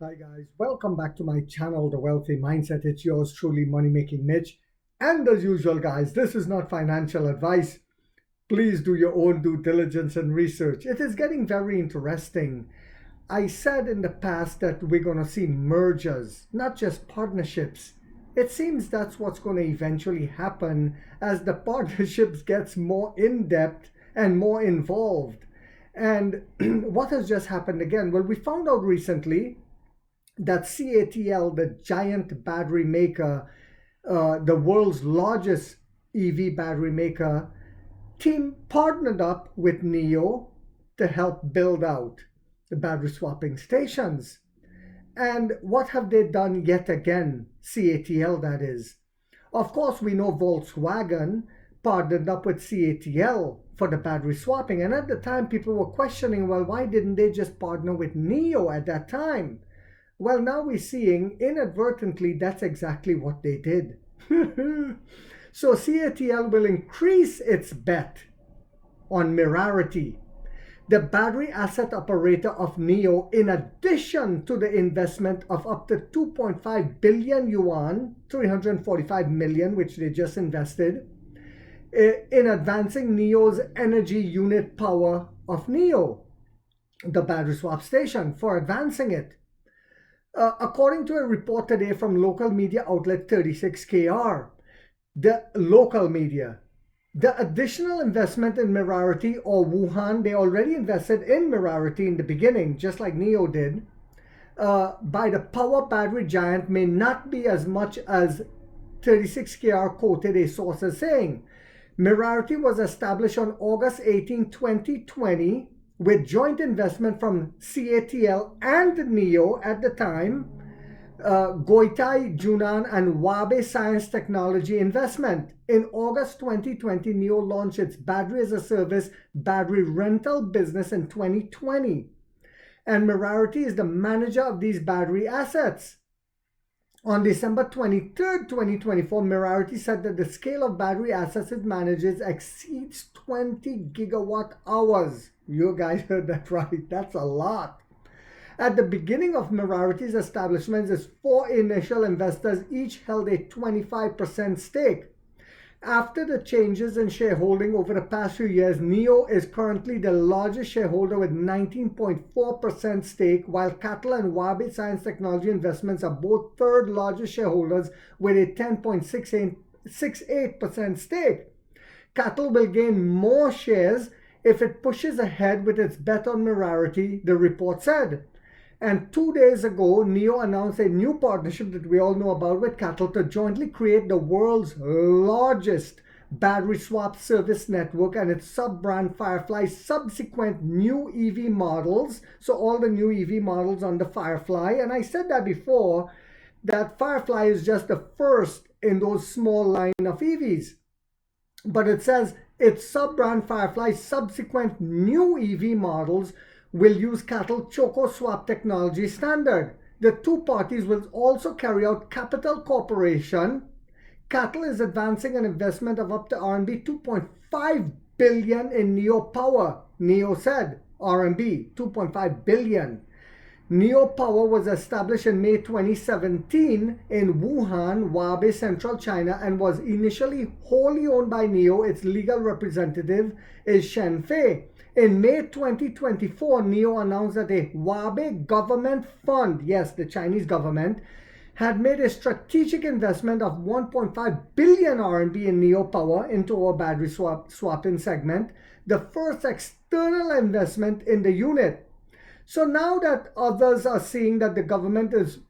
Hi guys, welcome back to my channel, The Wealthy Mindset. It's yours truly, Money Making Mitch. And as usual, guys, this is not financial advice. Please do your own due diligence and research. It is getting very interesting. I said in the past that we're going to see mergers, not just partnerships. It seems that's what's going to eventually happen as the partnerships gets more in-depth and more involved. And what has just happened again? Well, we found out recently that CATL, the giant battery maker, the world's largest EV battery maker, team partnered up with Nio to help build out the battery swapping stations. And what have they done yet again? CATL, that is. Of course, we know Volkswagen partnered up with CATL for the battery swapping. And at the time, people were questioning, well, why didn't they just partner with Nio at that time? Well, now we're seeing inadvertently that's exactly what they did. So CATL will increase its bet on Mirarity, the battery asset operator of Nio, in addition to the investment of up to 2.5 billion yuan, 345 million, which they just invested, in advancing Nio's energy unit power of Nio, the battery swap station, for advancing it. According to a report today from local media outlet 36KR, the local media, the additional investment in Mirarity or Wuhan, they already invested in Mirarity in the beginning, just like Nio did, by the power battery giant may not be as much as 36KR quoted a source as saying. Mirarity was established on August 18, 2020, with joint investment from CATL and Nio at the time, Goitai Junan and Wabe Science Technology Investment. In August 2020, Nio launched its battery as a service battery rental business in 2020. And Mirarity is the manager of these battery assets. On December 23rd, 2024, Mirarity said that the scale of battery assets it manages exceeds 20 gigawatt hours. You guys heard that right. That's a lot. At the beginning of Mirarity's establishment, its four initial investors each held a 25% stake. After the changes in shareholding over the past few years, Nio is currently the largest shareholder with 19.4% stake, while CATL and Wabe Science Technology Investments are both third largest shareholders with a 10.68% stake. CATL will gain more shares if it pushes ahead with its bet on Mirarity, the report said. And 2 days ago, Nio announced a new partnership that we all know about with CATL to jointly create the world's largest battery swap service network and its sub-brand Firefly's subsequent new EV models. So all the new EV models on the Firefly. And I said that before, that Firefly is just the first in those small line of EVs. But it says its sub-brand Firefly's subsequent new EV models will use CATL Choco Swap technology standard. The two parties will also carry out capital cooperation. CATL is advancing an investment of up to RMB 2.5 billion in Nio Power. Nio said RMB 2.5 billion. Nio Power was established in May 2017 in Wuhan, Hubei, Central China, and was initially wholly owned by Nio. Its legal representative is Shenfei. In May 2024, Nio announced that a Hubei government fund, yes, the Chinese government, had made a strategic investment of 1.5 billion RMB in Nio Power into our battery swapping segment, the first external investment in the unit. So now that others are seeing that the government is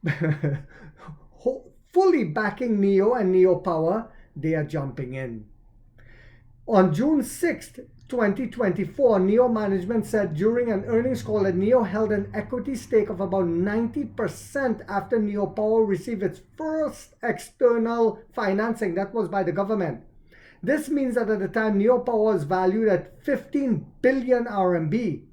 fully backing Nio and Nio Power, they are jumping in. On June 6th, 2024, Nio management said during an earnings call that Nio held an equity stake of about 90% after Nio Power received its first external financing. That was by the government. This means that at the time, Nio Power was valued at 15 billion RMB.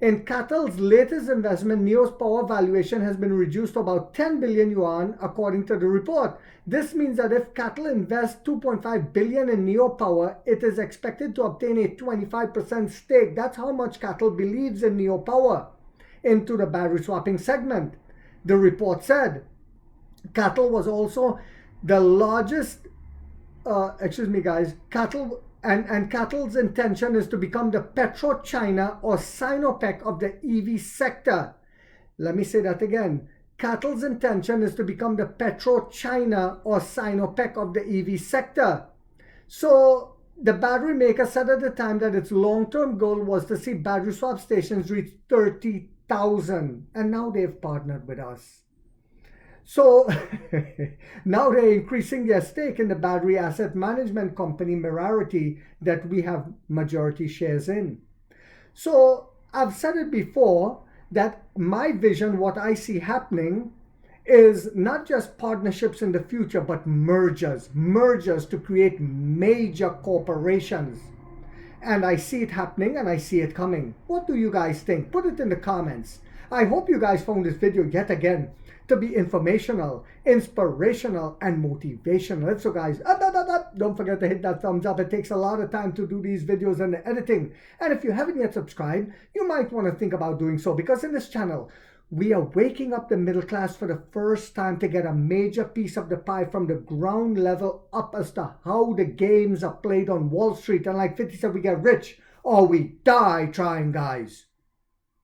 In CATL's latest investment, Nio's power valuation has been reduced to about 10 billion yuan, according to the report. This means that if CATL invests 2.5 billion in Nio Power, it is expected to obtain a 25% stake. That's how much CATL believes in Nio Power into the battery swapping segment. The report said CATL was also the largest, CATL and CATL's intention is to become the PetroChina or Sinopec of the EV sector. Let me say that again. CATL's intention is to become the PetroChina or Sinopec of the EV sector. So the battery maker said at the time that its long-term goal was to see battery swap stations reach 30,000, and now they've partnered with us. So now they're increasing their stake in the battery asset management company Mirarity that we have majority shares in. So I've said it before that my vision, what I see happening, is not just partnerships in the future, but mergers to create major corporations. And I see it happening and I see it coming. What do you guys think? Put it in the comments. I hope you guys found this video yet again to be informational, inspirational, and motivational. So guys, don't forget to hit that thumbs up. It takes a lot of time to do these videos and the editing. And if you haven't yet subscribed, you might want to think about doing so, because in this channel, we are waking up the middle class for the first time to get a major piece of the pie from the ground level up as to how the games are played on Wall Street. And like 50 said, we get rich or we die trying, guys.